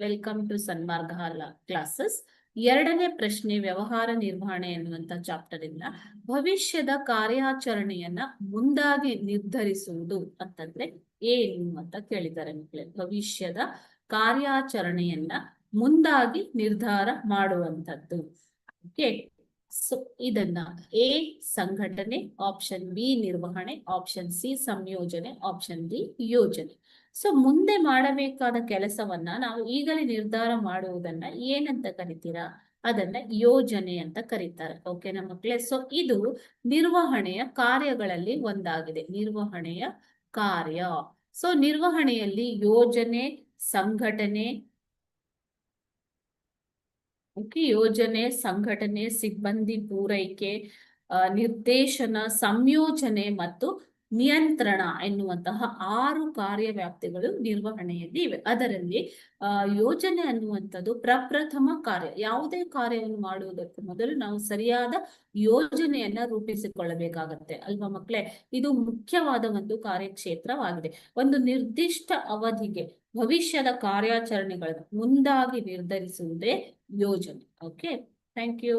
Welcome to Sanmarga classes. ಎರಡನೇ ಪ್ರಶ್ನೆ ವ್ಯವಹಾರ ನಿರ್ವಹಣೆ ಎನ್ನುವಂತ ಚಾಪ್ಟರ್ ಇಂದ ಭವಿಷ್ಯದ ಕಾರ್ಯಾಚರಣೆಯನ್ನ ಮುಂದಾಗಿ ನಿರ್ಧರಿಸುವುದು ಅಂತಂದ್ರೆ ಏನು ಅಂತ ಕೇಳಿದ್ದಾರೆ ಮಕ್ಕಳೇ. ಭವಿಷ್ಯದ ಕಾರ್ಯಾಚರಣೆಯನ್ನ ಮುಂದಾಗಿ ನಿರ್ಧಾರ ಮಾಡುವಂತದ್ದು. ಓಕೆ, ಸೊ ಇದನ್ನ ಎ ಸಂಘಟನೆ, ಆಪ್ಷನ್ ಬಿ ನಿರ್ವಹಣೆ, ಆಪ್ಷನ್ ಸಿ ಸಂಯೋಜನೆ, ಆಪ್ಷನ್ ಡಿ ಯೋಜನೆ. ಸೊ ಮುಂದೆ ಮಾಡಬೇಕಾದ ಕೆಲಸವನ್ನ ನಾವು ಈಗಲೇ ನಿರ್ಧಾರ ಮಾಡುವುದನ್ನ ಏನಂತ ಕರಿತೀರಾ? ಅದನ್ನ ಯೋಜನೆ ಅಂತ ಕರೀತಾರೆ. ಓಕೆನಾ ಮಕ್ಕಳೇ? ಸೊ ಇದು ನಿರ್ವಹಣೆಯ ಕಾರ್ಯಗಳಲ್ಲಿ ಒಂದಾಗಿದೆ. ನಿರ್ವಹಣೆಯ ಕಾರ್ಯ. ಸೊ ನಿರ್ವಹಣೆಯಲ್ಲಿ ಯೋಜನೆ, ಸಂಘಟನೆ, ಯೋಜನೆ, ಸಂಘಟನೆ, ಸಿಬ್ಬಂದಿ ಪೂರೈಕೆ, ನಿರ್ದೇಶನ, ಸಂಯೋಜನೆ ಮತ್ತು ನಿಯಂತ್ರಣ ಎನ್ನುವಂತಹ 6 ಕಾರ್ಯವ್ಯಾಪ್ತಿಗಳು ನಿರ್ವಹಣೆಯಲ್ಲಿ ಇವೆ. ಅದರಲ್ಲಿ ಯೋಜನೆ ಅನ್ನುವಂಥದ್ದು ಪ್ರಪ್ರಥಮ ಕಾರ್ಯ. ಯಾವುದೇ ಕಾರ್ಯವನ್ನು ಮಾಡುವುದಕ್ಕೆ ಮೊದಲು ನಾವು ಸರಿಯಾದ ಯೋಜನೆಯನ್ನ ರೂಪಿಸಿಕೊಳ್ಳಬೇಕಾಗತ್ತೆ ಅಲ್ವಾ ಮಕ್ಕಳೇ? ಇದು ಮುಖ್ಯವಾದ ಒಂದು ಕಾರ್ಯಕ್ಷೇತ್ರವಾಗಿದೆ. ಒಂದು ನಿರ್ದಿಷ್ಟ ಅವಧಿಗೆ ಭವಿಷ್ಯದ ಕಾರ್ಯಾಚರಣೆಗಳನ್ನು ಮುಂದಾಗಿ ನಿರ್ಧರಿಸುವುದೇ ಯೋಜನೆ. Okay, thank you.